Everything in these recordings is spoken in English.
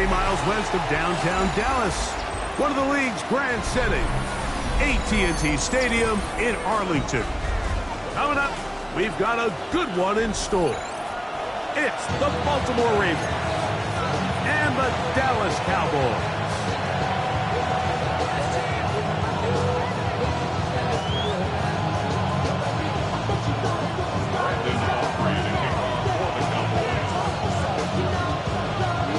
miles west of downtown Dallas, one of the league's grand settings, AT&T Stadium in Arlington. Coming up, we've got a good one in store. It's the Baltimore Ravens and the Dallas Cowboys.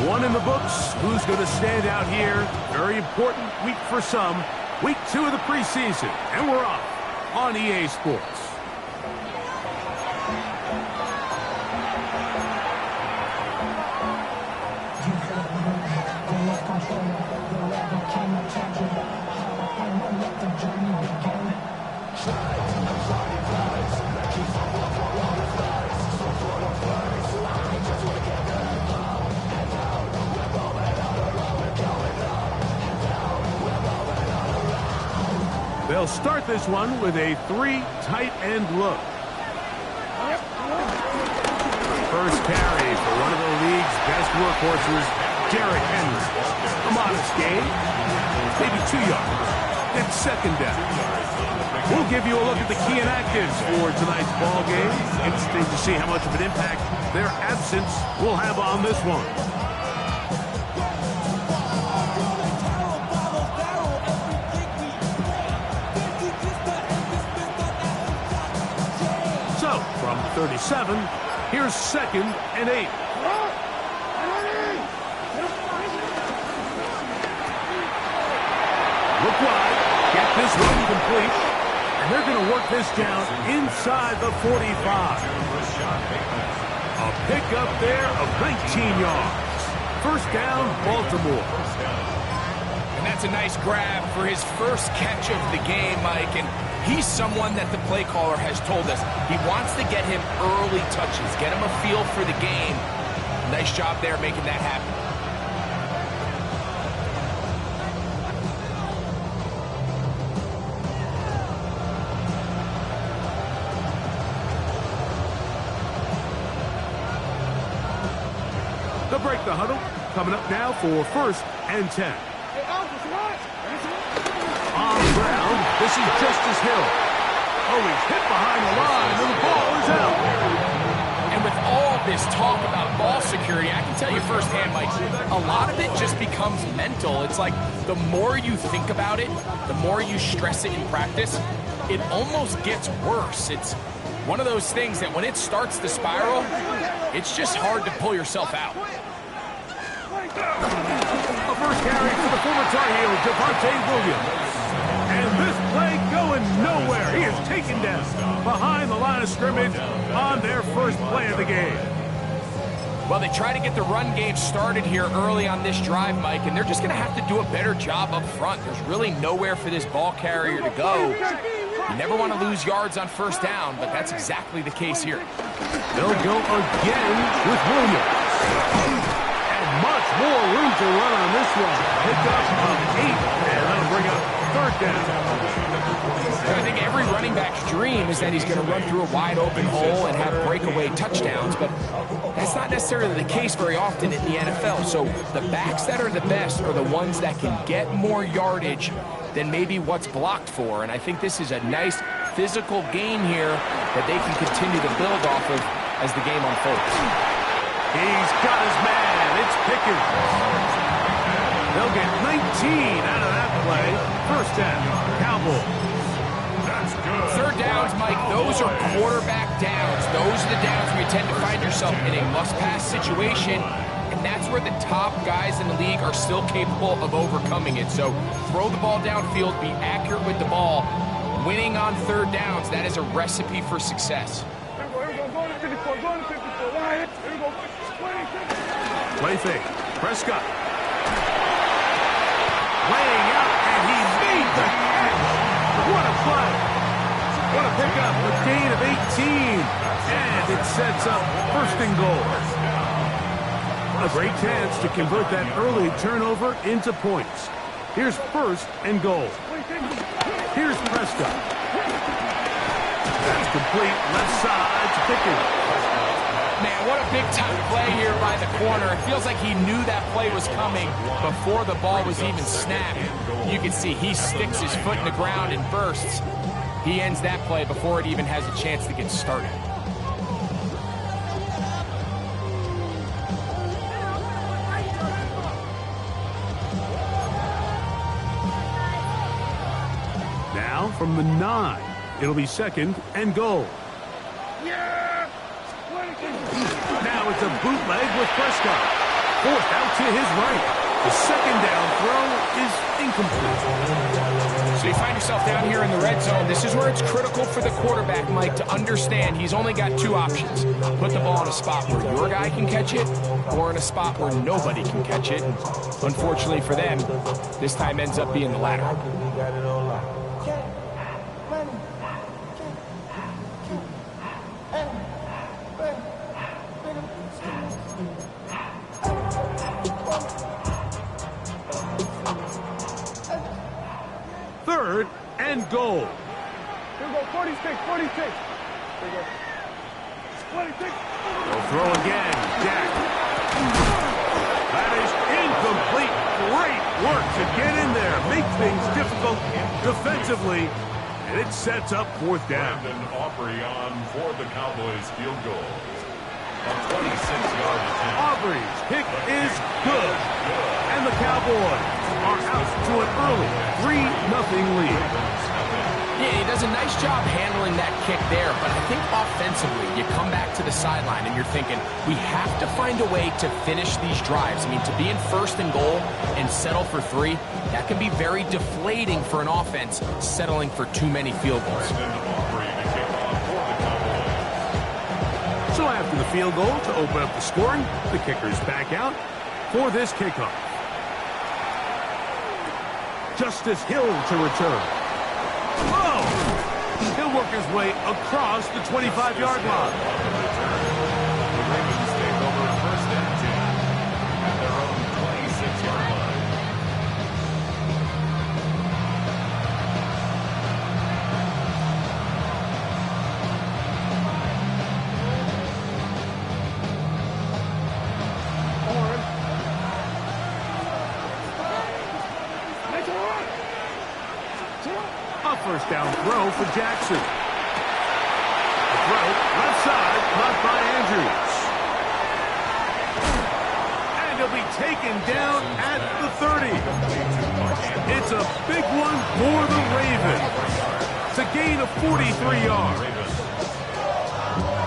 One in the books. Who's going to stand out here? Very important week for some. Week 2 of the preseason. And we're off on EA Sports. They'll start this one with a 3 tight end look. First carry for one of the league's best workhorses, Derrick Henry. A modest gain, maybe 2 yards. It's second down. We'll give you a look at the key inactives for tonight's ball game. Interesting to see how much of an impact their absence will have on this one. From 37, here's 2nd and 8. Look wide, get this one complete, and they're going to work this down inside the 45. A pickup there of 19 yards. First down, Baltimore. And that's a nice grab for his first catch of the game, Mike. And he's someone that the play caller has told us he wants to get him early touches, get him a feel for the game. Nice job there making that happen. They'll break the huddle. Coming up now for 1st and 10. On the ground, this is Justice Hill. Oh, he's hit behind the line, and the ball is out. And with all this talk about ball security, I can tell you firsthand, Mike, a lot of it just becomes mental. It's like the more you think about it, the more you stress it in practice, it almost gets worse. It's one of those things that when it starts to spiral, it's just hard to pull yourself out. A first carry for the former Tar Heel, Javonte Williams. And this play going nowhere. He is taken down behind the line of scrimmage on their first play of the game. Well, they try to get the run game started here early on this drive, Mike, and they're just going to have to do a better job up front. There's really nowhere for this ball carrier to go. You never want to lose yards on first down, but that's exactly the case here. They'll go again with Williams. Much more room to run on this one. Pick up of 8, and that'll bring up 3rd down. I think every running back's dream is that he's going to run through a wide-open hole and have breakaway touchdowns, but that's not necessarily the case very often in the NFL. So the backs that are the best are the ones that can get more yardage than maybe what's blocked for, and I think this is a nice physical gain here that they can continue to build off of as the game unfolds. He's got his man. It's Pickens. They'll get 19 out of that play. First down, Cowboys. That's good. 3rd downs, Mike, those are quarterback downs. Those are the downs where you tend to find yourself in a must-pass situation, and that's where the top guys in the league are still capable of overcoming it. So throw the ball downfield, be accurate with the ball. Winning on 3rd downs, that is a recipe for success. Play fake. Prescott. Laying out, and he made the catch. What a play. What a pickup. A gain of 18. And it sets up 1st and goal. A great chance to convert that early turnover into points. Here's 1st and goal. Here's Prescott. That's complete. Left side to Pickens. Man, what a big-time play here by the corner. It feels like he knew that play was coming before the ball was even snapped. You can see he sticks his foot in the ground and bursts. He ends that play before it even has a chance to get started. Now from the 9, it'll be 2nd and goal. Now it's a bootleg with Prescott. Forced out to his right. The 2nd down throw is incomplete. So you find yourself down here in the red zone. This is where it's critical for the quarterback, Mike, to understand he's only got 2 options. Put the ball in a spot where your guy can catch it, or in a spot where nobody can catch it. Unfortunately for them, this time ends up being the latter. Third and goal. Here we go, 46, 46. Here we go. 46. They'll throw again. Jack. That is incomplete. Great work to get in there. Make things difficult defensively. And it sets up 4th down. Brandon Aubrey on for the Cowboys field goal. A 26-yard attempt. Aubrey's kick is good. And the Cowboys are out to an early 3-0 lead. Yeah, he does a nice job handling that kick there, but I think offensively, you come back to the sideline and you're thinking, we have to find a way to finish these drives. I mean, to be in 1st and goal and settle for 3, that can be very deflating for an offense settling for too many field goals. So after the field goal to open up the scoring, the kicker's back out for this kickoff. Justice Hill to return. Oh! He'll work his way across the 25-yard line. The Ravens take over 1st and 10 at their own 26-yard line. A 1st down throw for Jackson. The throw left side, caught by Andrews. And he'll be taken down at the 30. It's a big one for the Ravens. It's a gain of 43 yards.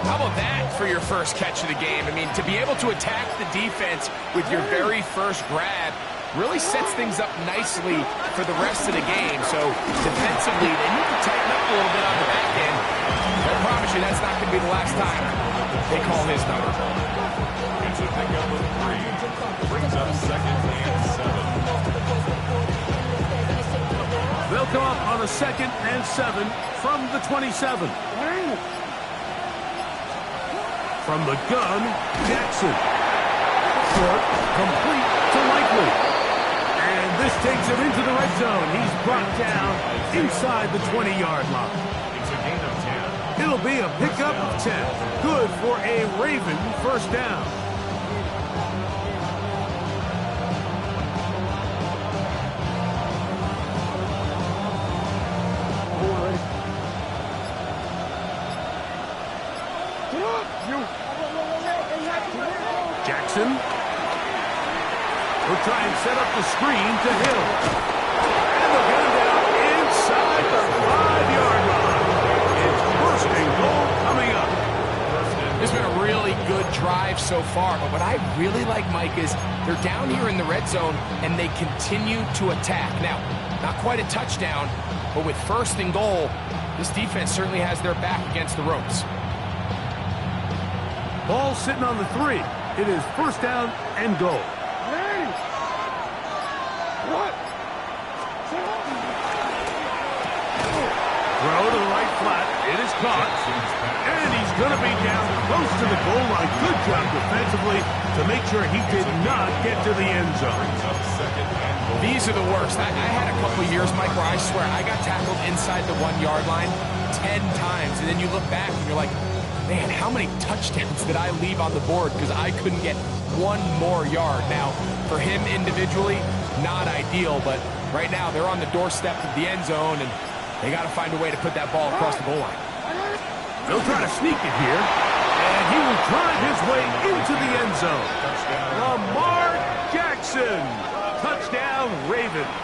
How about that for your first catch of the game? I mean, to be able to attack the defense with your very first grab really sets things up nicely for the rest of the game. So defensively, they need to tighten up a little bit on the back end. I promise you that's not going to be the last time they call his number. It's a pickup of 3. Brings up 2nd and 7. They'll come up on a 2nd and 7 from the 27. From the gun, Jackson. Short, complete to Likely. And this takes him into the red zone. He's brought down inside the 20-yard line. It's a gain of 10. It'll be a pickup of 10. Good for a Raven 1st down. Jackson will try and set up the screen to Hill. And they'll get him down inside the 5-yard line. It's 1st and goal coming up. This has been a really good drive so far, but what I really like, Mike, is they're down here in the red zone and they continue to attack. Now, not quite a touchdown, but with 1st and goal, this defense certainly has their back against the ropes. Ball sitting on the 3. It is 1st down and goal. Throw to the right flat. It is caught. And he's going to be down close to the goal line. Good job defensively to make sure he did not get to the end zone. These are the worst. I had a couple years, Mike, where I swear I got tackled inside the 1-yard line 10 times. And then you look back and you're like, man, how many touchdowns did I leave on the board because I couldn't get one more yard? Now, for him individually, not ideal, but right now they're on the doorstep of the end zone, and they got to find a way to put that ball across the goal line. They'll try to sneak it here, and he will drive his way into the end zone. Lamar Jackson, touchdown Ravens.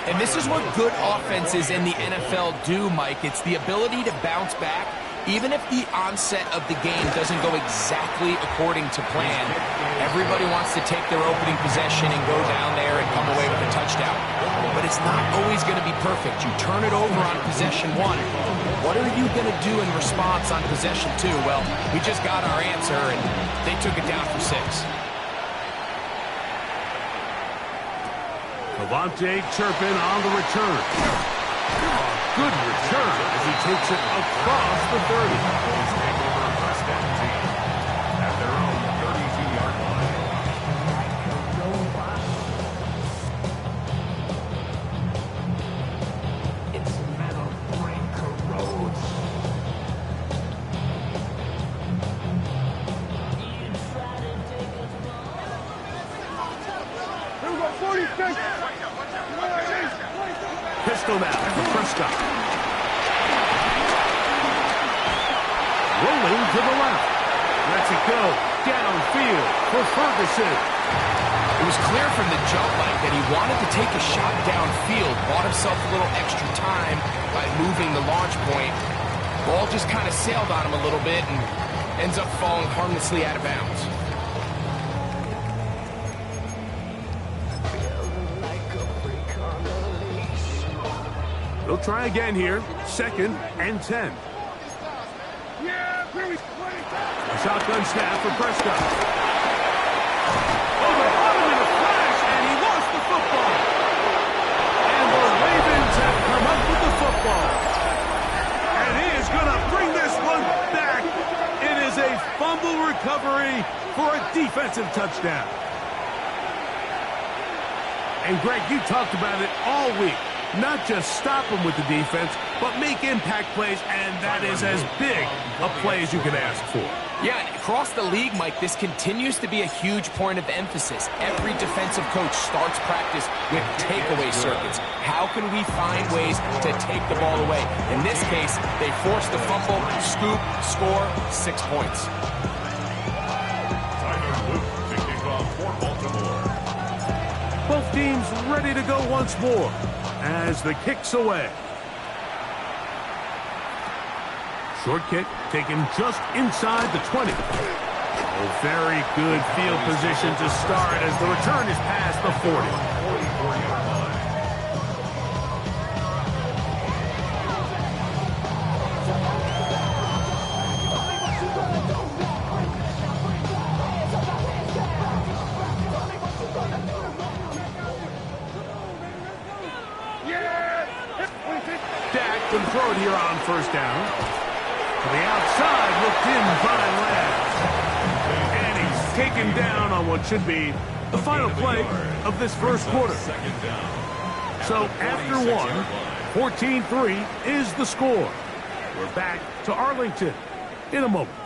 And this is what good offenses in the NFL do, Mike. It's the ability to bounce back, even if the onset of the game doesn't go exactly according to plan. Everybody wants to take their opening possession and go down there and come away with a touchdown. But it's not always going to be perfect. You turn it over on possession 1. What are you going to do in response on possession 2? Well, we just got our answer, and they took it down for 6. Devontae Turpin on the return. Good return as he takes it across the 30. Cowboys take over first down team at their own 32-yard line. It's metal brain corrodes. Here we go, 46. Pistol now for Prescott. Rolling to the left. Lets it go downfield for Ferguson. It was clear from the jump, Mike, that he wanted to take a shot downfield, bought himself a little extra time by moving the launch point. Ball just kind of sailed on him a little bit and ends up falling harmlessly out of bounds. They'll try again here. 2nd and 10. Yeah, Perry. A shotgun snap for Prescott. Oh, they caught him in a flash, and he lost the football. And the Ravens have come up with the football. And he is going to bring this one back. It is a fumble recovery for a defensive touchdown. And Greg, you talked about it all week. Not just stop them with the defense, but make impact plays, and that is as big a play as you can ask for. Yeah, and across the league, Mike, this continues to be a huge point of emphasis. Every defensive coach starts practice with takeaway circuits. How can we find ways to take the ball away? In this case, they forced the fumble, scoop, score, 6 points. Tyler Luke to kick off for Baltimore. Both teams ready to go once more as the kick's away. Short kick taken just inside the 20. Oh, very good field position to start as the return is past the 40. 44-yard line. Dak can throw it here on first down. To the outside, looked in by Lance. And he's taken down on what should be the final play of this first quarter. So after one, 14-3 is the score. We're back to Arlington in a moment.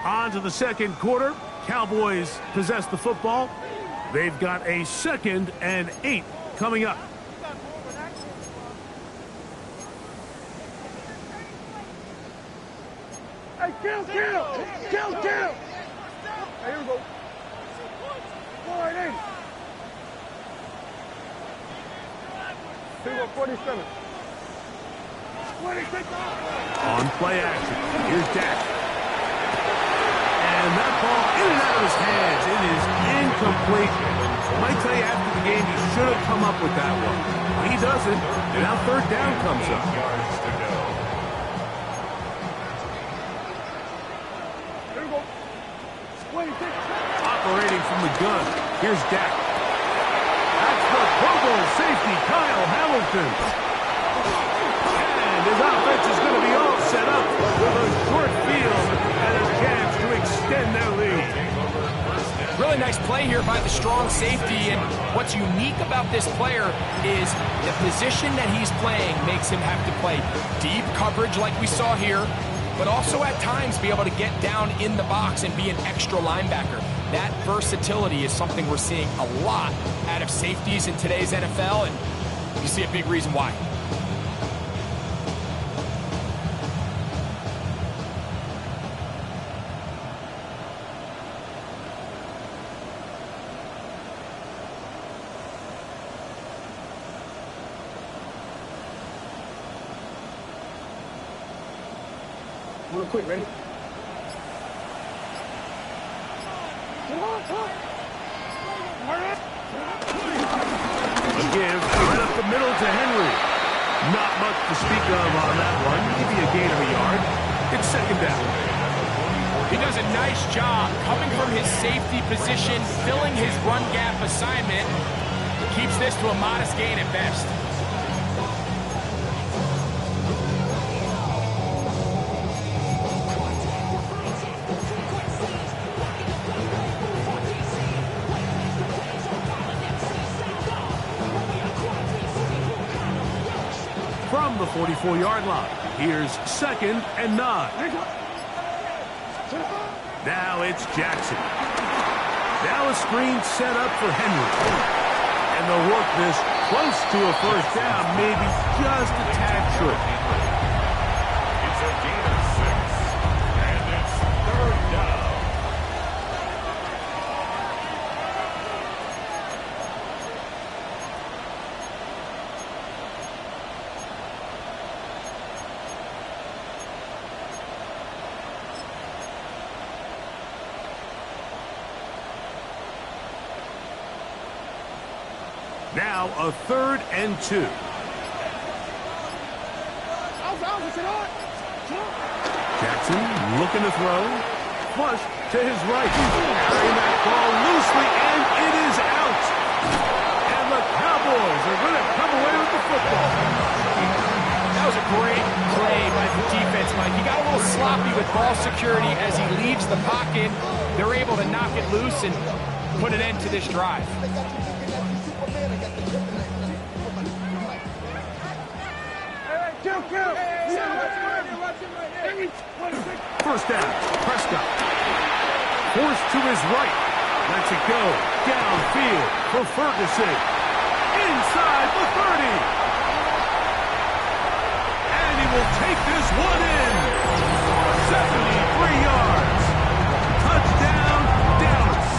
On to the second quarter. Cowboys possess the football. They've got a 2nd and 8 coming up. Hey, kill! Hey, here we go. 480. Here we go, 47. 26. On play action, here's Dak. And that ball in and out of his hands. It is incomplete. Might tell you after the game, he should have come up with that one. He doesn't, and now 3rd down comes up. Yards to go. Here we go. 26. Operating from the gun, here's Dak. That's the Pro Bowl safety, Kyle Hamilton. And his offense is going to be all set up with a short field and a chance to extend their lead. Really nice play here by the strong safety, and what's unique about this player is the position that he's playing makes him have to play deep coverage like we saw here, but also at times be able to get down in the box and be an extra linebacker. That versatility is something we're seeing a lot out of safeties in today's NFL, and you see a big reason why. Real quick, ready? A give right up the middle to Henry. Not much to speak of on that one. Maybe a gain of a yard. It's second down. He does a nice job coming from his safety position, filling his run gap assignment. Keeps this to a modest gain at best. From the 44-yard line, here's second and 9. Now it's Jackson. Now a screen set up for Henry. And they'll work this close to a first down, maybe just a tad short. It's a gain of 6, and it's third down. Now a third and 2. Jackson looking to throw. Flush to his right. Carrying that ball loosely, and it is out. And the Cowboys are going to come away with the football. That was a great play by the defense, Mike. He got a little sloppy with ball security as he leaves the pocket. They're able to knock it loose and put an end to this drive. First down, Prescott. Forced to his right. Lets it go. Downfield for Ferguson. Inside the 30. And he will take this one in. 73 yards. Touchdown, Dallas.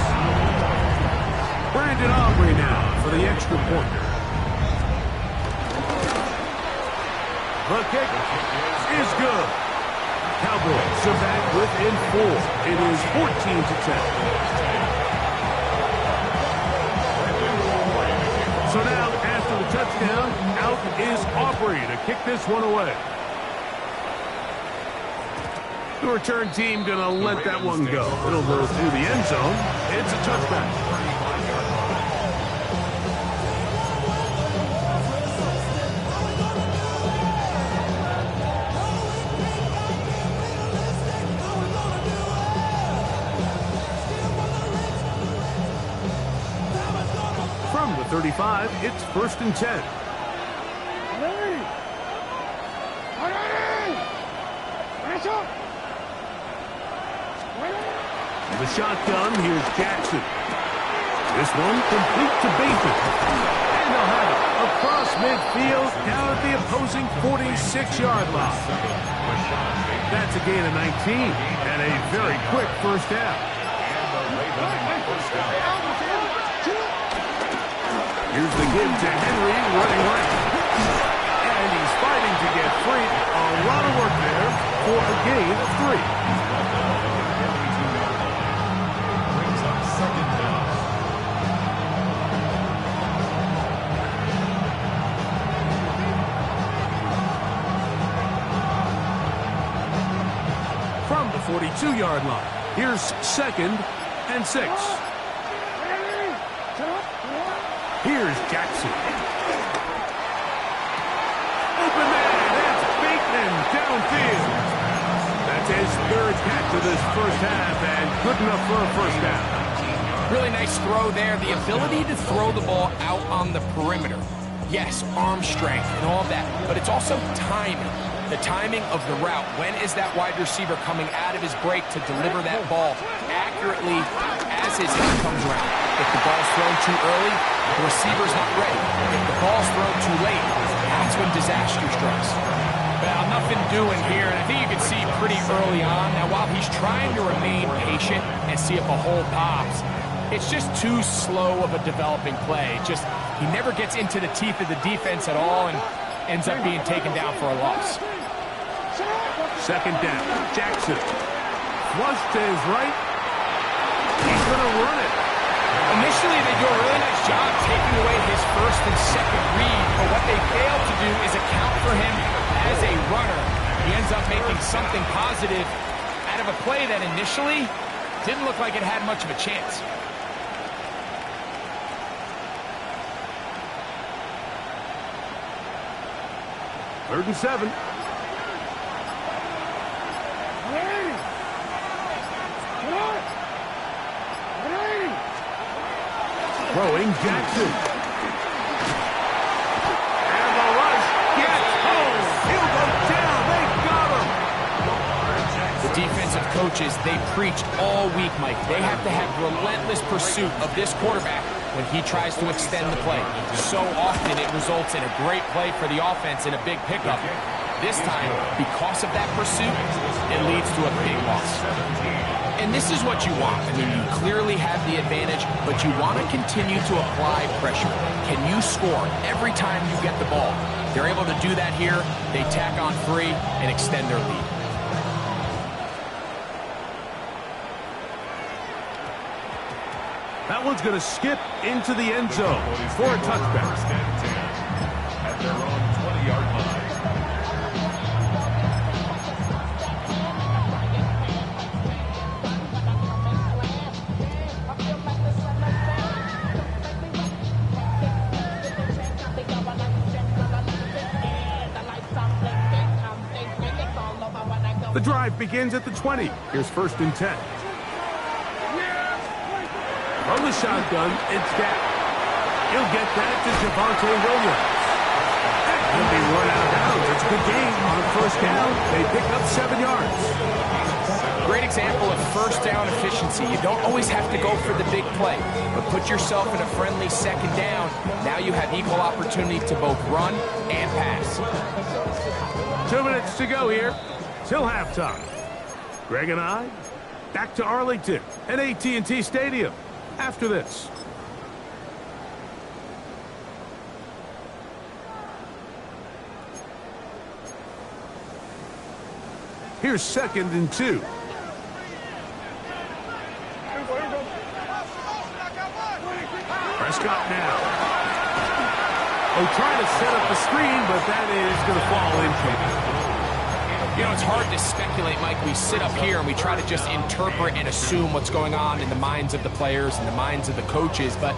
Brandon Aubrey now for the extra point. The kick is good. Cowboys are back within 4. It is 14-10. So now, after the touchdown, out is Aubrey to kick this one away. The return team going to let that one go. It'll go through the end zone. It's a touchback. From the 35, it's first and 10. The shotgun, here's Jackson. This one complete to Bateman. And they'll have it across midfield down at the opposing 46-yard line. That's a gain of 19 and a very quick first down. Here's the give to Henry running right. And he's fighting to get free. A lot of work there for a gain of 3. From the 42-yard line, here's second and 6. Here's Jackson. Open man, that's Bateman downfield. That's his third catch of this first half, and good enough for a first down. Really nice throw there. The ability to throw the ball out on the perimeter. Yes, arm strength and all that, but it's also timing. The timing of the route. When is that wide receiver coming out of his break to deliver that ball accurately as his hip comes around? If the ball's thrown too early, the receiver's not ready. If the ball's thrown too late, that's when disaster strikes. Well, nothing doing here, and I think you can see pretty early on. Now, while he's trying to remain patient and see if a hole pops, it's just too slow of a developing play. He never gets into the teeth of the defense at all and ends up being taken down for a loss. Second down. Jackson. Flush to his right. He's going to run it. Initially, they do a really nice job taking away his first and second read, but what they fail to do is account for him as a runner. He ends up making something positive out of a play that initially didn't look like it had much of a chance. Third and 7. Throwing Jackson. And the rush gets home. He'll go down. They got him. The defensive coaches, they preach all week, Mike. They have to have relentless pursuit of this quarterback when he tries to extend the play. So often it results in a great play for the offense and a big pickup. This time, because of that pursuit, it leads to a big loss. And this is what you want. I mean, you clearly have the advantage, but you want to continue to apply pressure. Can you score every time you get the ball? They're able to do that here. They tack on 3 and extend their lead. That one's going to skip into the end zone for a touchback. At their own 20-yard line. The drive begins at the 20. Here's first and 10. From the shotgun, it's Dak. He'll get that to Javonte Williams. He'll be run out of bounds. It's a good game on first down. They pick up 7 yards. Great example of first down efficiency. You don't always have to go for the big play, but put yourself in a friendly second down. Now you have equal opportunity to both run and pass. 2 minutes to go here till halftime. Greg and I back to Arlington at AT&T Stadium after this. Here's second and 2. Prescott now. Oh, trying to set up the screen, but that is going to fall incomplete. You know, it's hard to speculate, Mike. We sit up here and we try to just interpret and assume what's going on in the minds of the players and the minds of the coaches, but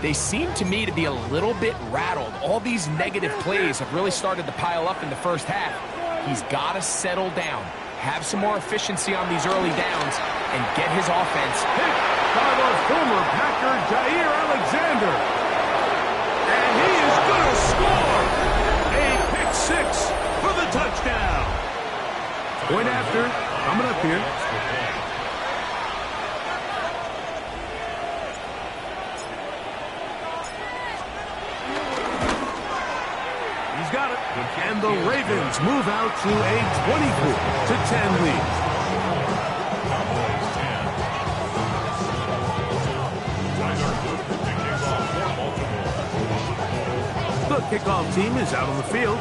they seem to me to be a little bit rattled. All these negative plays have really started to pile up in the first half. He's got to settle down, have some more efficiency on these early downs, and get his offense. Hit by the former Packer, Jair Alexander. And he is going to score. A pick 6 for the touchdown. Point after, coming up here. He's got it. And the Ravens move out to a 24-10 lead. The kickoff team is out on the field.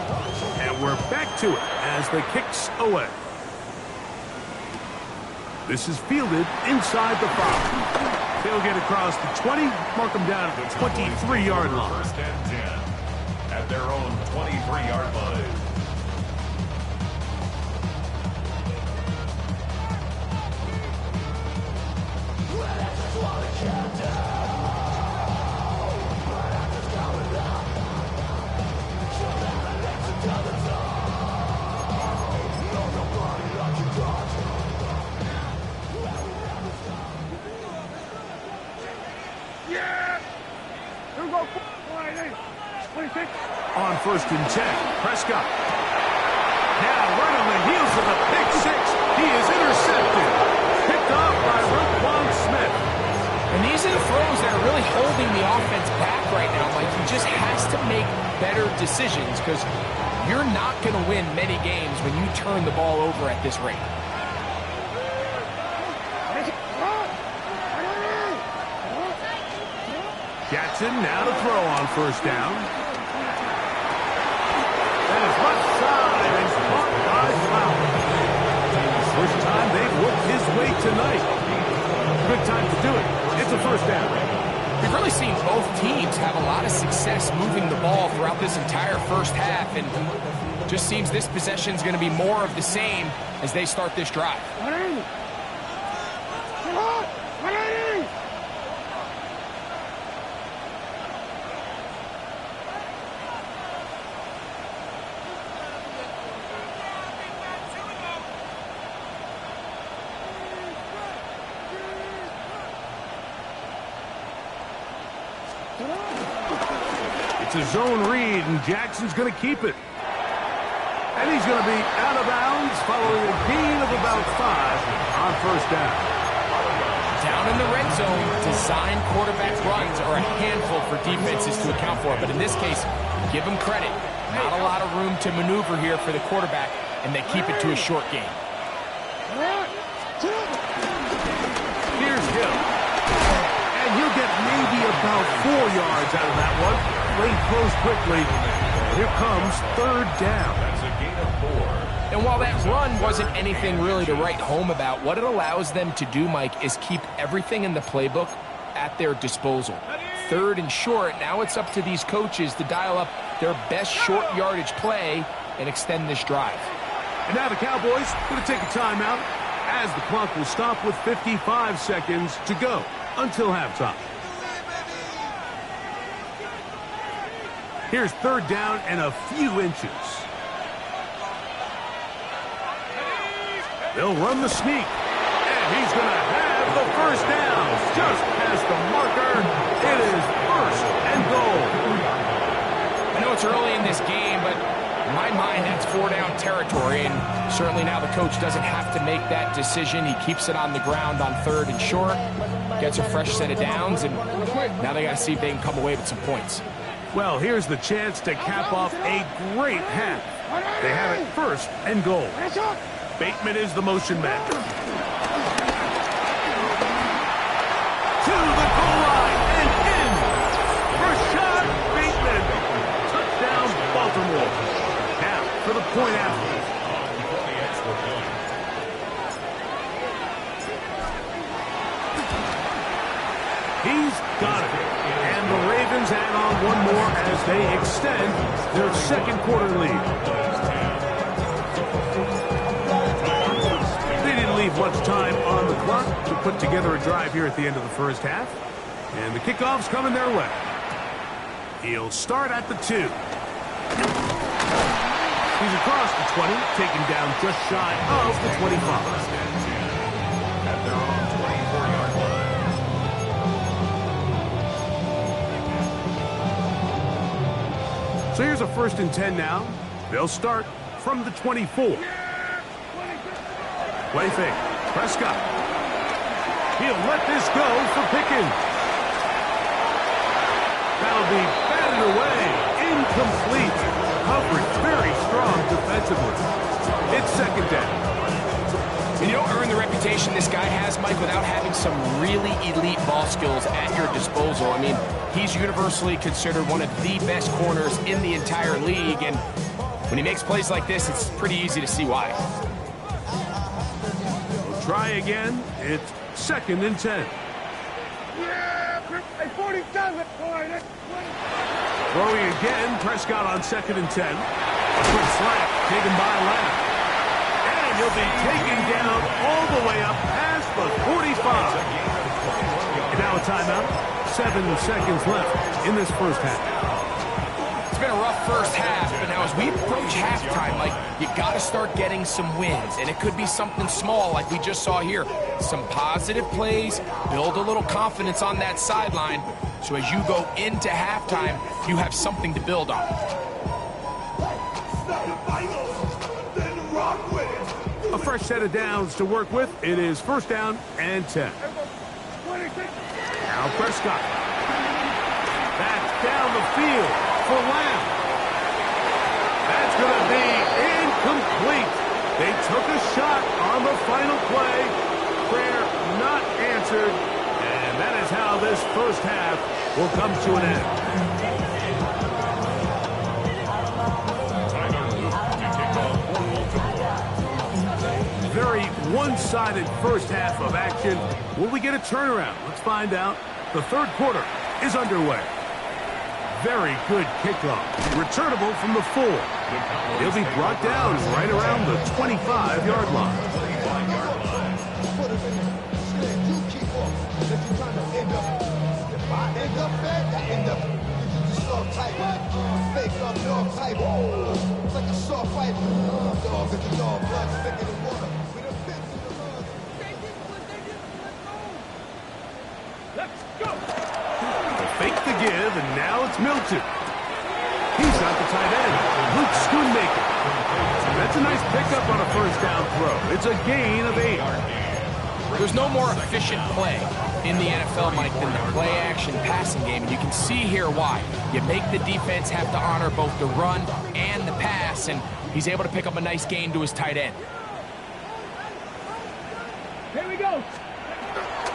And we're back to it as the kick's away. This is fielded inside the 5. They'll get across the 20, mark them down at the 23-yard line. First and 10 at their own 23-yard line. first and 10. Prescott. Now right on the heels of the pick six. He is intercepted. Picked off by Roquan Smith. And these are the throws that are really holding the offense back right now. Mike, he just has to make better decisions because you're not going to win many games when you turn the ball over at this rate. Jackson now to throw on first down. And his left side is caught by Flowers. First time they've worked his way tonight. Good time to do it. It's a first down. We've really seen both teams have a lot of success moving the ball throughout this entire first half, and just seems this possession is going to be more of the same as they start this drive. It's a zone read, and Jackson's going to keep it. And he's going to be out of bounds following a gain of about 5 on first down. Down in the red zone, design quarterback runs are a handful for defenses to account for. But in this case, give them credit. Not a lot of room to maneuver here for the quarterback, and they keep it to a short game. Here's Hill. And he'll get maybe about 4 yards out of that one. Lane closed quickly. Here comes third down. That's a gain of 4. And while that run wasn't anything really to write home about, what it allows them to do, Mike, is keep everything in the playbook at their disposal. Third and short, now it's up to these coaches to dial up their best short yardage play and extend this drive. And now the Cowboys going to take a timeout as the clock will stop with 55 seconds to go until halftime. Here's third down and a few inches. They'll run the sneak. And he's going to have the first down. Just past the marker. It is first and goal. I know it's early in this game, but in my mind, that's 4-down territory. And certainly now the coach doesn't have to make that decision. He keeps it on the ground on third and short. Gets a fresh set of downs. And now they got to see if they can come away with some points. Well, here's the chance to cap off a great half. They have it first and goal. Bateman is the motion man. To the goal line and in. First shot, Bateman. Touchdown, Baltimore. Now for the point after. He's got it. And the Ravens add on one more as they extend their second quarter lead. They didn't leave much time on the clock to put together a drive here at the end of the first half. And the kickoff's coming their way. He'll start at the 2. He's across the 20, taken down just shy of the 25. At their own 24-yard line. So here's a first and 10 now. They'll start from the 24. Play fake. Prescott. He'll let this go for Pickens. That'll be batted away. Incomplete. Coverage very strong defensively. It's second down. And you don't earn the reputation this guy has, Mike, without having some really elite ball skills at your disposal. I mean, he's universally considered one of the best corners in the entire league, and when he makes plays like this, it's pretty easy to see why. We'll try again. It's second and 10. Throwing again, Prescott on second and 10. A quick slap taken by Lamb. And he'll be taken down all the way up past the 45. And now a timeout. 7 seconds left in this first half. It's been a rough first half, but now as we approach halftime, like, you got to start getting some wins, and it could be something small like we just saw here. Some positive plays, build a little confidence on that sideline, so as you go into halftime, you have something to build on. A fresh set of downs to work with. It is first down and 10. Now Prescott. Back down the field for Lamb. That's going to be incomplete. They took a shot on the final play. Prayer not answered. And that is how this first half will come to an end. Very one-sided first half of action. Will we get a turnaround? Let's find out. The third quarter is underway. Very good kickoff. Returnable from the 4. He'll be brought down right around the 25-yard line. Fake the give, and now it's Milton. He's got the tight end, Luke Schoonmaker. That's a nice pickup on a first down throw. It's a gain of 8. There's no more efficient play in the NFL, Mike, than the play-action passing game, and you can see here why. You make the defense have to honor both the run and the pass, and he's able to pick up a nice gain to his tight end. Here we go.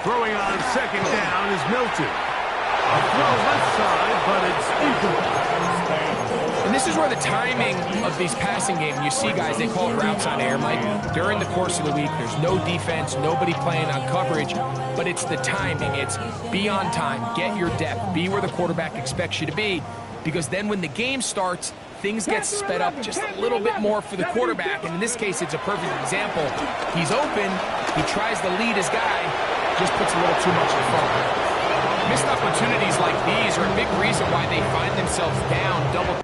Throwing on second down is Milton. A throw left side, but it's incomplete. And this is where the timing of these passing games, you see guys, they call routes on air, Mike. During the course of the week, there's no defense, nobody playing on coverage, but it's the timing. It's be on time, get your depth, be where the quarterback expects you to be, because then when the game starts, things get sped up just a little bit more for the quarterback, and in this case, it's a perfect example. He's open, he tries to lead his guy, just puts a little too much in front of him. Missed opportunities like these are a big reason why they find themselves down double.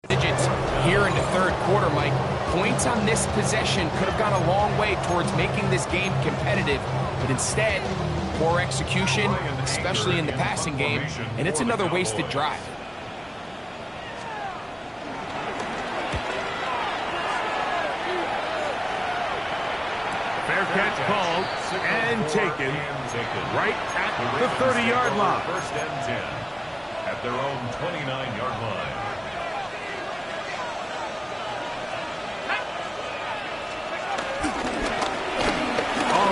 Digits here in the third quarter, Mike. Points on this possession could have gone a long way towards making this game competitive, but instead, poor execution, especially in the passing game, and it's another wasted drive. Fair catch called and taken right at the 30-yard line. First and 10 at their own 29-yard line.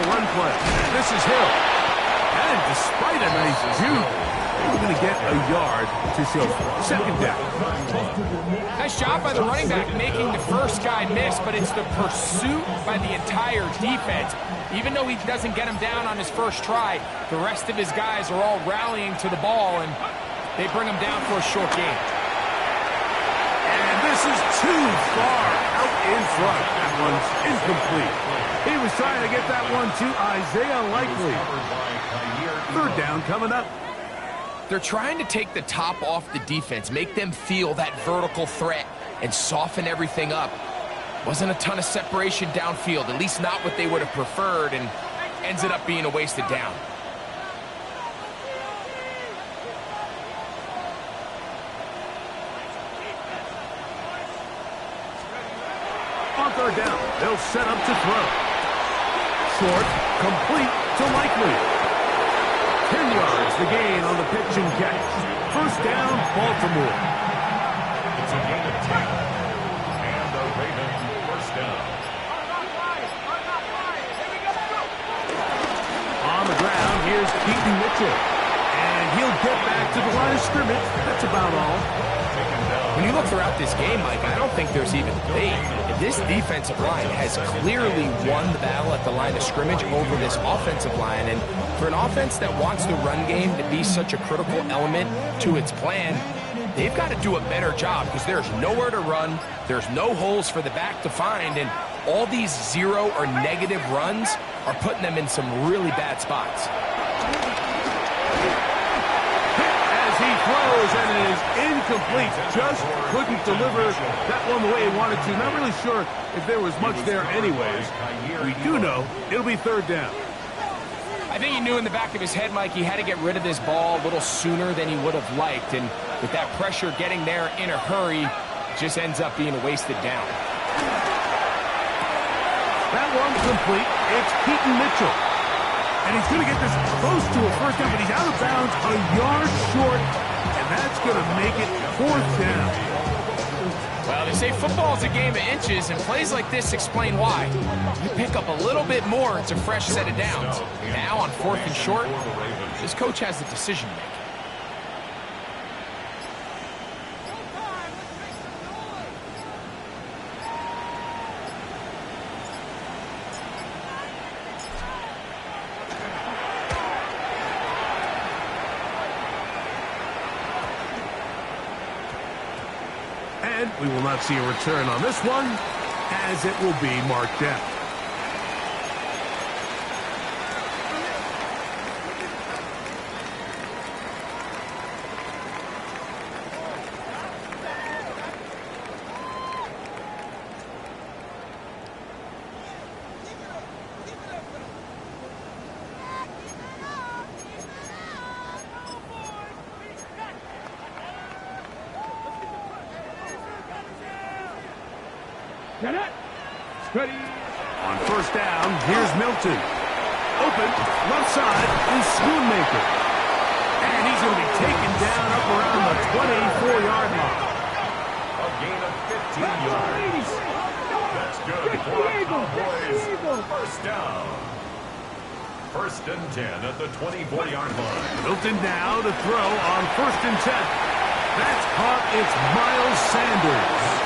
Run play. This is Hill. And despite a nice juke, we're going to get a yard to show for it. Second down. Nice job by the running back making the first guy miss, but it's the pursuit by the entire defense. Even though he doesn't get him down on his first try, the rest of his guys are all rallying to the ball, and they bring him down for a short gain. And this is too far out in front. That one's incomplete. He was trying to get that one to Isaiah Likely. Third down coming up. They're trying to take the top off the defense, make them feel that vertical threat, and soften everything up. Wasn't a ton of separation downfield, at least not what they would have preferred, and ends it up being a wasted down. on third down. They'll set up to throw. Short, complete to Likely. 10 yards the gain on the pitch and catch. First down, Baltimore. It's a gain of 10. And the Ravens first down. On the ground, here's Keaton Mitchell. And he'll get back to the line of scrimmage. That's about all. When you look throughout this game, Mike, I don't think there's even debate. This defensive line has clearly won the battle at the line of scrimmage over this offensive line. And for an offense that wants the run game to be such a critical element to its plan, they've got to do a better job because there's nowhere to run. There's no holes for the back to find. And all these zero or negative runs are putting them in some really bad spots. He throws, and it is incomplete. Just couldn't deliver that one the way he wanted to. Not really sure if there was much there anyways. We do know it'll be third down. I think he knew in the back of his head, Mike, he had to get rid of this ball a little sooner than he would have liked. And with that pressure getting there in a hurry, it just ends up being a wasted down. That one's complete. It's Keaton Mitchell. And he's going to get this close to a first down, but he's out of bounds a yard short, and that's going to make it fourth down. Well, they say football is a game of inches, and plays like this explain why. You pick up a little bit more, it's a fresh set of downs. Now on fourth and short, this coach has the decision to make. And we will not see a return on this one, as it will be marked down. Get it. Steady. On first down, here's Milton. Open, left side is Schoonmaker. And he's going to be taken down up around the 24-yard line. A gain of 15 yards. That's good for the Cowboys. First down. First and 10 at the 24-yard line. Milton now to throw on first and 10. That's caught. It's Miles Sanders.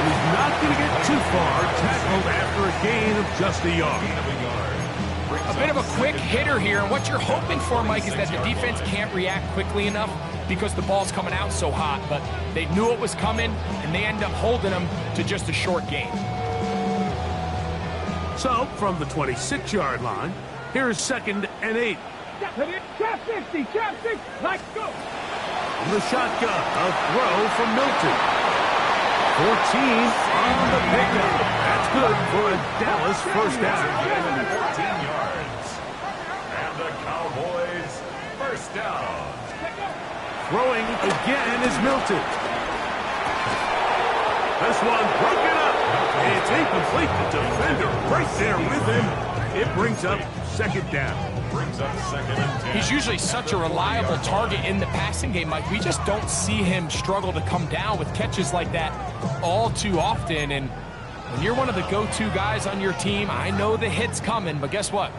He's not going to get too far, tackled after a gain of just a yard. A bit of a quick hitter here, and what you're hoping for, Mike, is that the defense can't react quickly enough because the ball's coming out so hot, but they knew it was coming, and they end up holding them to just a short gain. So, from the 26-yard line, here's second and 8. Trap 60, trap 60, let's go. From the shotgun, a throw from Milton. 14 on the pickup. That's good for a Dallas first down. 14 yards. And the Cowboys first down. Throwing again is Milton. This one broken up. It's incomplete. The defender right there with him. It brings up second down. Brings up second and 10. He's usually such a reliable target in the passing game, Mike. We just don't see him struggle to come down with catches like that all too often. And when you're one of the go-to guys on your team, I know the hit's coming, but guess what?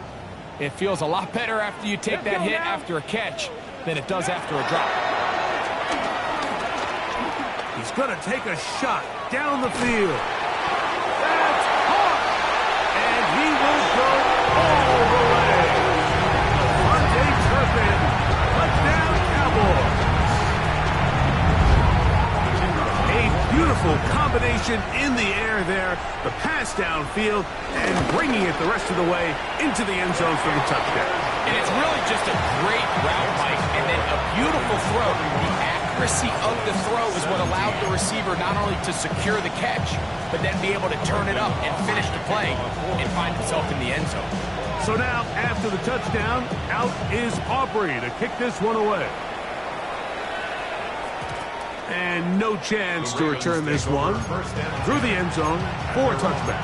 It feels a lot better after you take that hit after a catch than it does after a drop. He's going to take a shot down the field. That's caught. And he will go all the way. Devontae Turpin, touchdown Cowboys. A beautiful combination in the air there. The pass downfield and bringing it the rest of the way into the end zone for the touchdown. And it's really just a great route, Mike, and then a beautiful throw. The accuracy of the throw is what allowed the receiver not only to secure the catch, but then be able to turn it up and finish the play and find himself in the end zone. So now, after the touchdown, out is Aubrey to kick this one away. And no chance to return this one. Through the end zone for a touchback.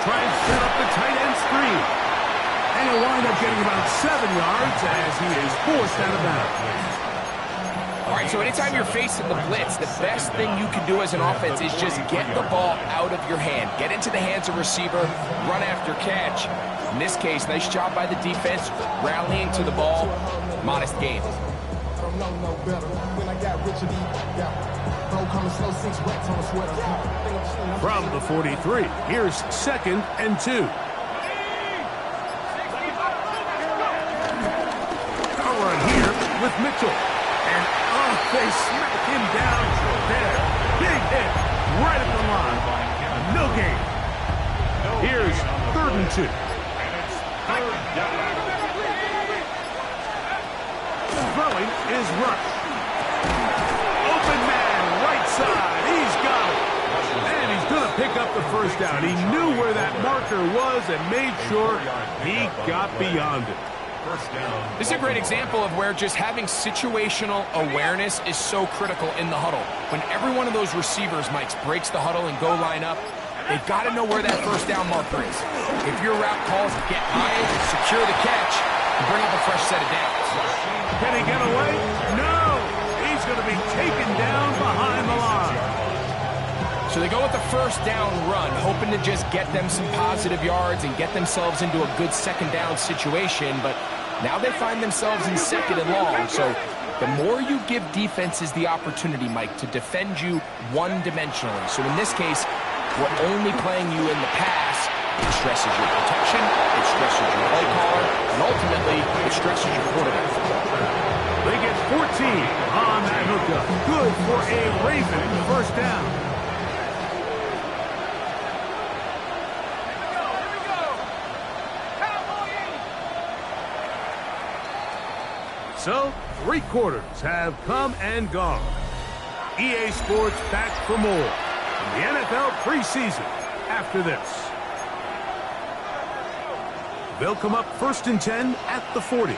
Try and set up the tight end screen. And he'll wind up getting about 7 yards as he is forced out of bounds. All right, so anytime you're facing the blitz, the best thing you can do as an offense is just get the ball out of your hand. Get into the hands of receiver, run after catch. In this case, nice job by the defense, rallying to the ball. Modest gain. From the 43, here's 2nd and 2. A run here with Mitchell. And they smack him down there. Big hit right at the line. No gain. Here's 3rd and 2. Throwing is Rush. Open man, right side. He's got it. And he's going to pick up the first down. He knew where that marker was and made sure he got beyond it. This is a great example of where just having situational awareness is so critical in the huddle. When every one of those receivers, Mike, breaks the huddle and go line up, they've got to know where that first down marker is. If your route calls, get by it, secure the catch, and bring up a fresh set of downs. Can he get away? No! He's going to be taken down behind the line. So they go with the first down run, hoping to just get them some positive yards and get themselves into a good second down situation, but now they find themselves in 2nd and long. So the more you give defenses the opportunity, Mike, to defend you one-dimensionally. So in this case, we're only playing you in the pass. It stresses your protection, it stresses your play caller, and ultimately, it stresses your quarterback. They get 14 on that hookup. Good for a Raven first down. So, 3 quarters have come and gone. EA Sports back for more in the NFL preseason after this. They'll come up 1st and 10 at the 40.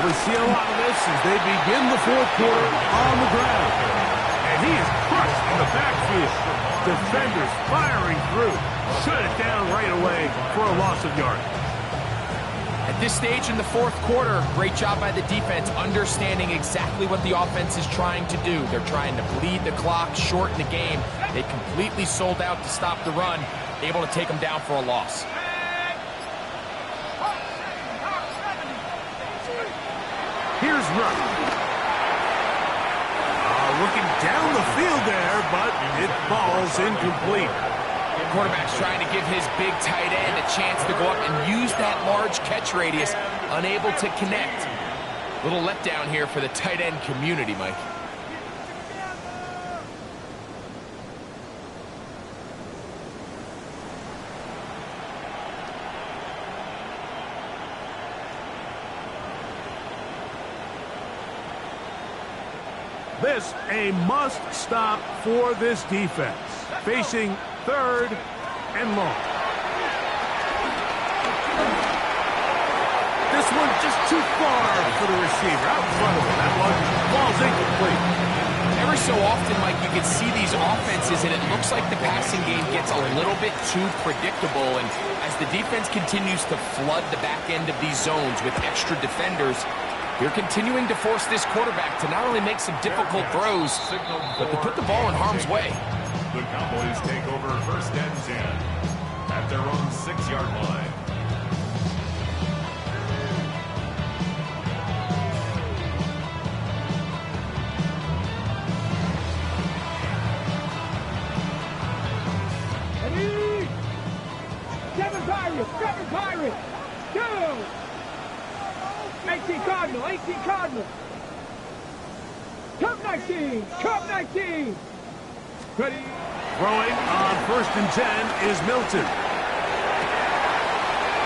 We see a lot of this as they begin the 4th quarter on the ground. And he is crushed in the backfield. Defenders firing through. Shut it down right away for a loss of yardage. At this stage in the 4th quarter, great job by the defense, understanding exactly what the offense is trying to do. They're trying to bleed the clock, shorten the game. They completely sold out to stop the run, able to take them down for a loss. Here's Rush. Looking down the field there, but it falls incomplete. Quarterback's trying to give his big tight end a chance to go up and use that large catch radius, unable to connect. Little letdown here for the tight end community, Mike. This a must-stop for this defense. Facing 3rd and long. This one just too far for the receiver. Out in front of him. That one falls incomplete. Every so often, Mike, you can see these offenses, and it looks like the passing game gets a little bit too predictable. And as the defense continues to flood the back end of these zones with extra defenders, you're continuing to force this quarterback to not only make some difficult throws, but to put the ball in harm's way. The Cowboys take over 1st and 10 at their own 6-yard line. Ready? 7 Pirates! 7 Pirates! 2! Hey, 18 Cardinal, 18 Cardinal. Cup 19, Cup 19. Ready? Throwing on 1st and 10 is Milton.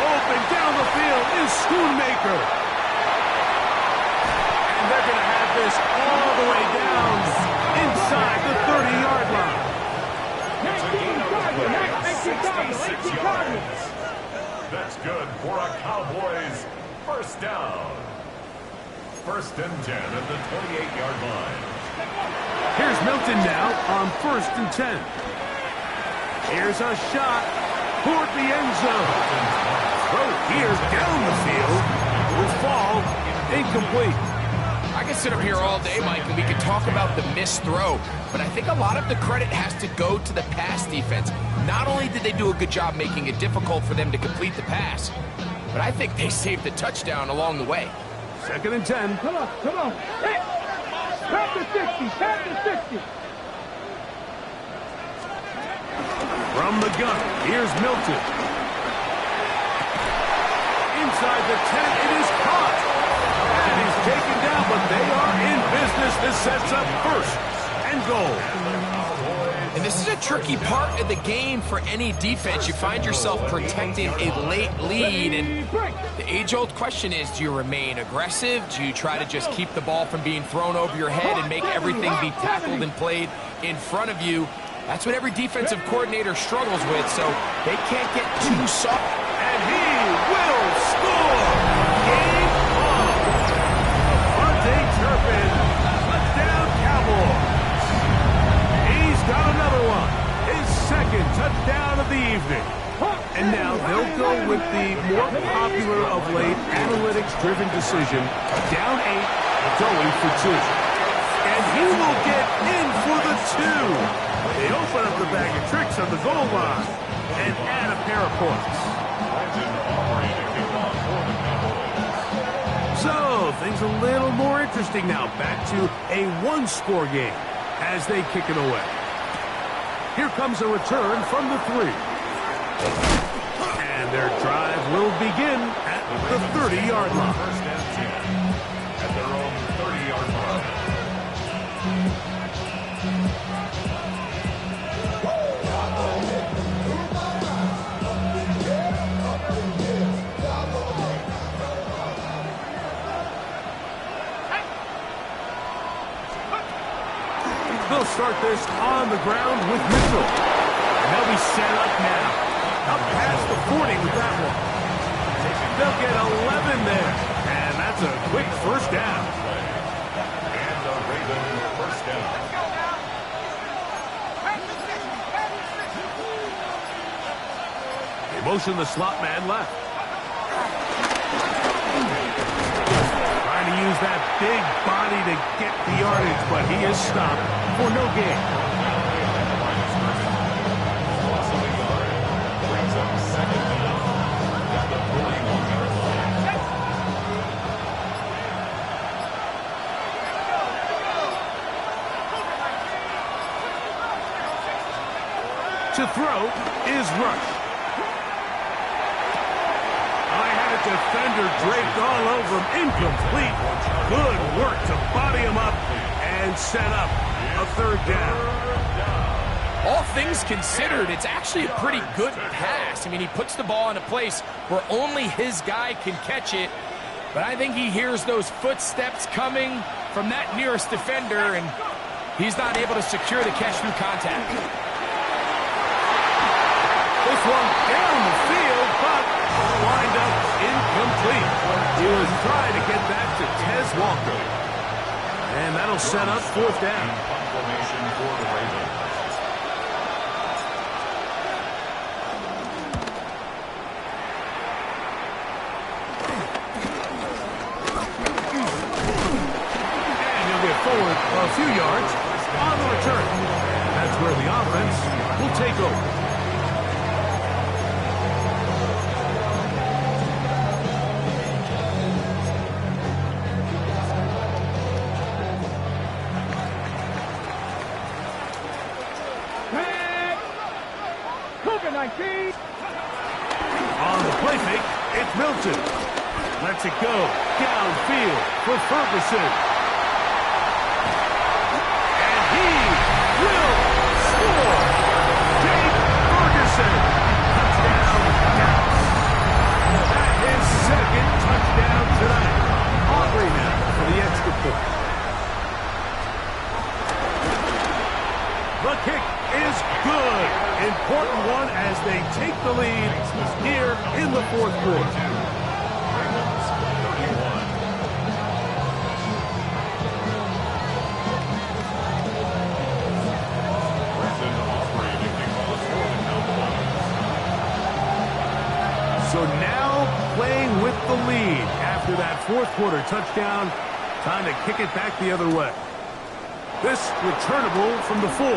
Open down the field is Schoonmaker. And they're going to have this all the way down inside the 30-yard line. 19 Cardinal. That's good for a Cowboys first down. 1st and 10 at the 28-yard line. Here's Milton now on 1st and 10. Here's a shot toward the end zone. Throw here down the field will fall incomplete. I can sit up here all day, Mike, and we can talk about the missed throw, but I think a lot of the credit has to go to the pass defense. Not only did they do a good job making it difficult for them to complete the pass, but I think they saved the touchdown along the way. 2nd and 10. Come on. Hey, tap the 60. From the gun, here's Milton. Inside the 10, it is caught. And he's taken down, but they are in business. This sets up 1st and goal. And this is a tricky part of the game for any defense. You find yourself protecting a late lead, and the age-old question is, do you remain aggressive? Do you try to just keep the ball from being thrown over your head and make everything be tackled and played in front of you? That's what every defensive coordinator struggles with, so they can't get too soft. And he will score! Game on! Devontae Turpin, touchdown Cowboys! He's got another one. His 2nd touchdown of the evening. And now they'll go with the more popular of late analytics-driven decision. Down 8, going for 2. And he will get in for the 2. They open up the bag of tricks on the goal line and add a pair of points. So, things a little more interesting now. Back to a 1-score game as they kick it away. Here comes a return from the 3. And their drive will begin at the 30-yard line. 1st and 10 at their own 30-yard line. They'll start this on the ground with Mitchell. And they'll be set up now. Up past the 40 with that one. They'll get 11 there. And that's a quick 1st down. And a Raven 1st down. They motion the slot man left. Trying to use that big body to get the yardage, but he is stopped for no gain. Brings up 2nd down at the 41-yard line. To throw is Rush. I had a defender draped all over him. Incomplete. Good work to body him up and set up a 3rd down. All things considered, it's actually a pretty good pass. I mean, he puts the ball in a place where only his guy can catch it. But I think he hears those footsteps coming from that nearest defender, and he's not able to secure the catch through contact. This one down the field, but wind up incomplete. He was trying to get that to Tez Walker. And that'll set up 4th down. Formation for the Ravens. And he'll get forward a few yards on the return. That's where the offense will take over. On the play fake, it's Milton. Lets it go downfield for Ferguson. And he will score. Jake Ferguson. Touchdown, Dallas. That is second touchdown tonight. Aubrey now for the extra point. The kick is good. Important one as they take the lead here in the fourth quarter. So now playing with the lead after that fourth quarter touchdown. Time to kick it back the other way. This returnable from the 4.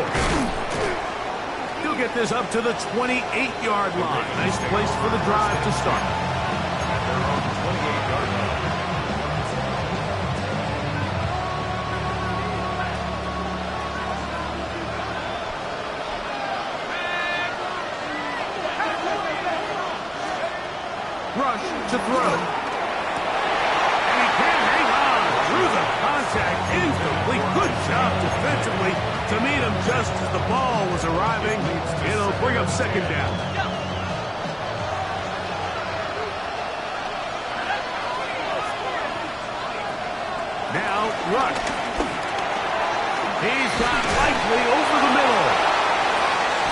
He'll get this up to the 28-yard line. Nice place for the drive to start. At their own 28-yard line. Rush to throw. And he can hang on through the contact. Incomplete. Good job defensively to meet him just as the ball was arriving. It'll bring up second down. Now Rush. He's got Likely over the middle.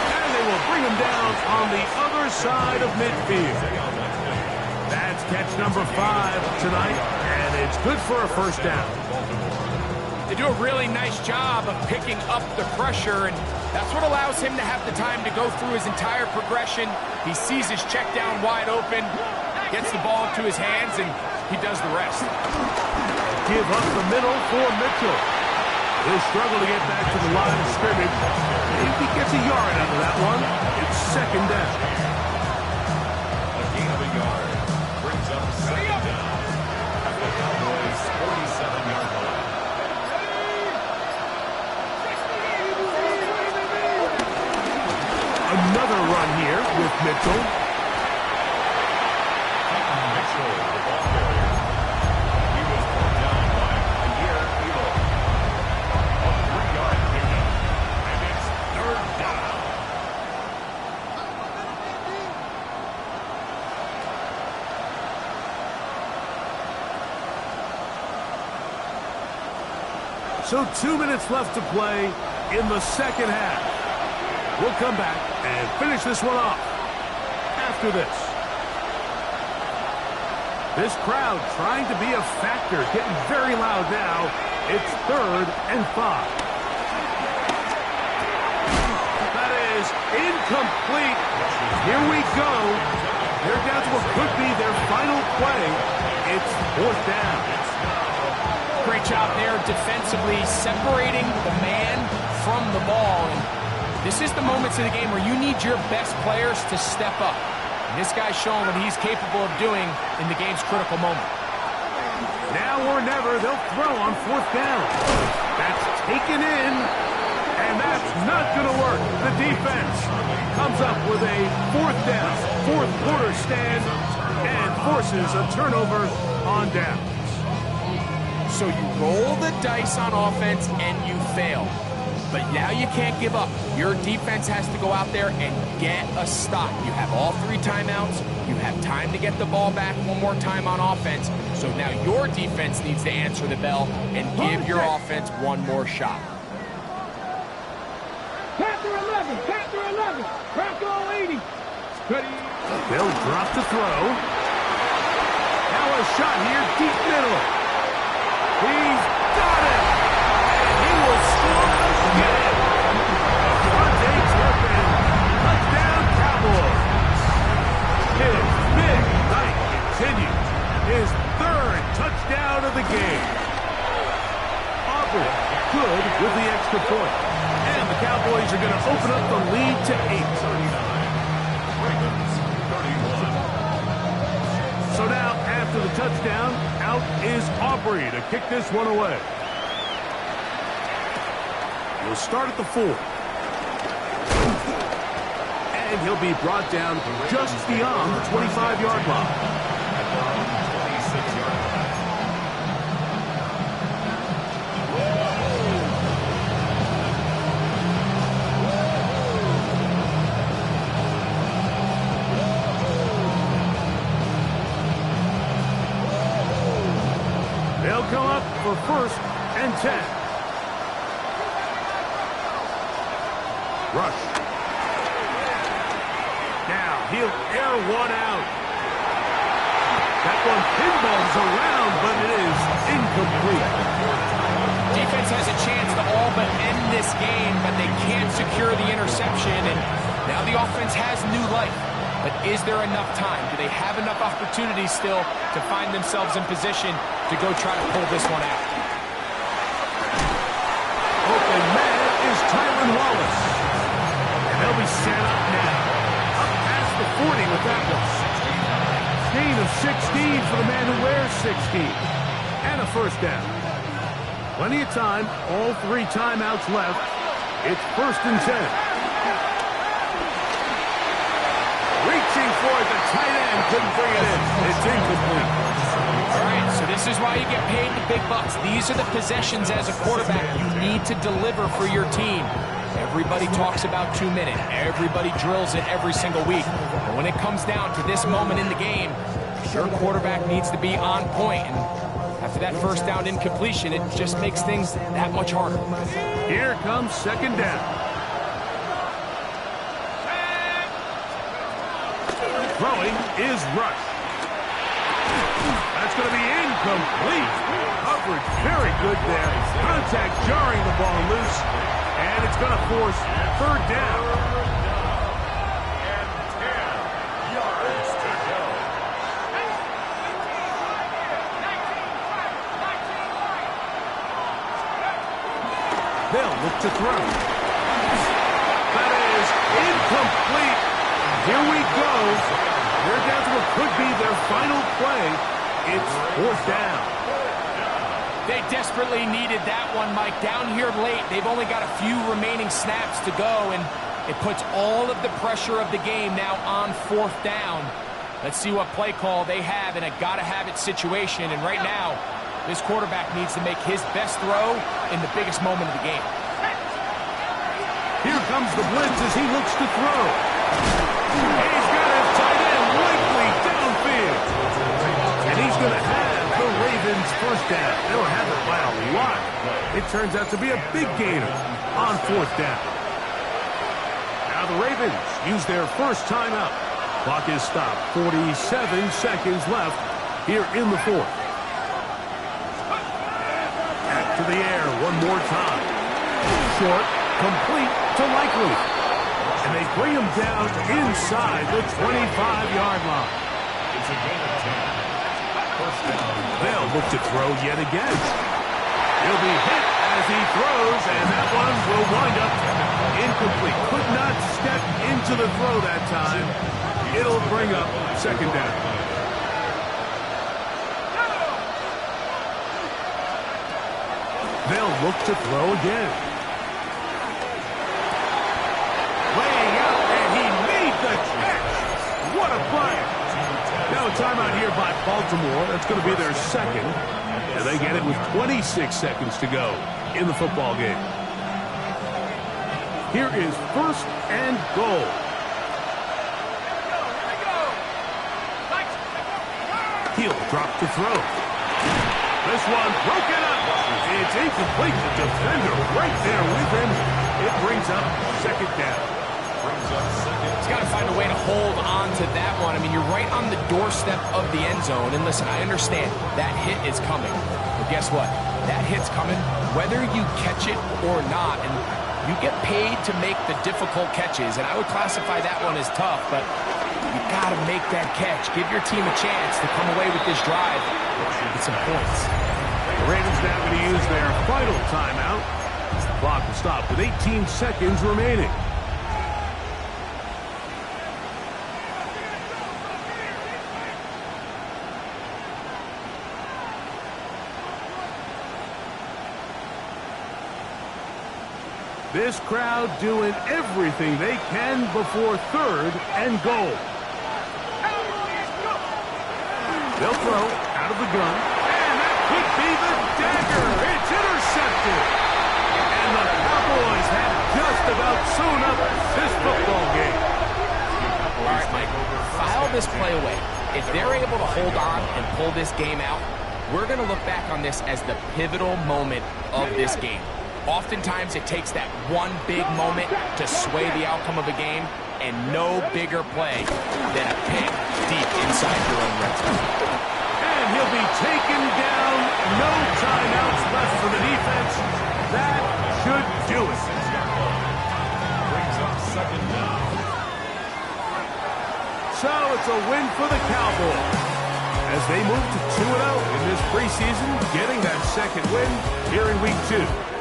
And they will bring him down on the other side of midfield. That's catch number 5 tonight, and it's good for a first down. They do a really nice job of picking up the pressure, and that's what allows him to have the time to go through his entire progression. He sees his check down wide open, gets the ball into his hands, and he does the rest. Give up the middle for Mitchell. He'll struggle to get back to the line of scrimmage. If he gets a yard out of that one, it's second down. A gain of a yard brings up second down at the Cowboys' 47-yard line. Another run here with Mitchell. Mitchell, the ball carrier. He was brought down by a year Elo. A 3-yard pickup, and it's third down. So 2 minutes left to play in the second half. We'll come back and finish this one off after this. This crowd trying to be a factor, getting very loud now. It's 3rd and 5. That is incomplete. Here we go. They're down to what could be their final play. It's 4th down. Great job there defensively, separating the man from the ball. And this is the moments of the game where you need your best players to step up. And this guy's showing what he's capable of doing in the game's critical moment. Now or never, they'll throw on 4th down. That's taken in, and that's not going to work. The defense comes up with a 4th down, 4th quarter stand, and forces a turnover on downs. So you roll the dice on offense and you fail. But now you can't give up. Your defense has to go out there and get a stop. You have all 3 timeouts. You have time to get the ball back one more time on offense. So now your defense needs to answer the bell and give your offense one more shot. Panther 11, Panther 11, Bronco 80. Steady. They'll drop to throw. Now a shot here, deep middle. He's got it. And he will score again. Devontae Turpin. Touchdown, Cowboys. His big night continues. His 3rd touchdown of the game. Aubrey good with the extra point. And the Cowboys are going to open up the lead to 8. 39. Ravens, 31. So now, after the touchdown, out is Aubrey to kick this one away. He'll start at the 4. And he'll be brought down just beyond the 25-yard line. At their own 26-yard They'll come up for 1st and 10. Rush. Now he'll air one out. That one pinballs around, but it is incomplete. Defense has a chance to all but end this game, but they can't secure the interception, and now the offense has new life. But is there enough time? Do they have enough opportunities still to find themselves in position to go try to pull this one out? Open man is Tyron Wallace. And they'll be set up now. Up past the 40 with that one. Gain of 16 for the man who wears 16. And a 1st down. Plenty of time. All 3 timeouts left. It's 1st and 10. Reaching for it, the tight end couldn't bring it in. It's incomplete. All right, so this is why you get paid the big bucks. These are the possessions as a quarterback you need to deliver for your team. Everybody talks about 2 minutes. Everybody drills it every single week. But when it comes down to this moment in the game, your quarterback needs to be on point. And after that 1st down incompletion, it just makes things that much harder. Here comes 2nd down. Throwing is Rush. That's going to be incomplete. Coverage very good there. Contact jarring the ball loose. And it's going to force 3rd down. And 10 yards to go. They'll look to throw. That is incomplete. Here we go. They're down to what could be their final play. It's 4th down. They desperately needed that one, Mike. Down here late, they've only got a few remaining snaps to go, and it puts all of the pressure of the game now on 4th down. Let's see what play call they have in a gotta-have-it situation, and right now, this quarterback needs to make his best throw in the biggest moment of the game. Here comes the blitz as he looks to throw. He's got his tight end Likely downfield. And he's going to have the Ravens 1st down. They'll have it by a lot. It turns out to be a big gainer on 4th down. Now the Ravens use their 1st timeout. Clock is stopped. 47 seconds left here in the 4th. Back to the air one more time. Short, complete to Likely. And they bring him down inside the 25-yard line. It's a gain of 10. 1st down. They'll look to throw yet again. He'll be hit as he throws, and that one will wind up incomplete. Could not step into the throw that time. It'll bring up 2nd down. They'll look to throw again. Laying out, and he made the catch. What a play. Now a timeout here by Baltimore. That's going to be their 2nd. And they get it with 26 seconds to go in the football game. Here is 1st and goal. He'll drop to throw. This one broken up. It's incomplete. The defender right there with him. It brings up 2nd down. He's got to find a way to hold on to that one. I mean, you're right on the doorstep of the end zone. And listen, I understand that hit is coming. But guess what? That hit's coming whether you catch it or not. And you get paid to make the difficult catches. And I would classify that one as tough. But you got to make that catch. Give your team a chance to come away with this drive with some points. The Ravens now going to use their final timeout. The clock will stop with 18 seconds remaining. This crowd doing everything they can before 3rd and goal. They'll throw out of the gun. And that could be the dagger. It's intercepted. And the Cowboys have just about sewn up this football game. All right, Mike, file this play away. If they're able to hold on and pull this game out, we're going to look back on this as the pivotal moment of this game. Oftentimes, it takes that one big moment to sway the outcome of a game, and no bigger play than a pick deep inside your own red zone. And he'll be taken down. No timeouts left for the defense. That should do it. Brings up second down. So it's a win for the Cowboys as they move to 2-0 in this preseason, getting that second win here in week 2.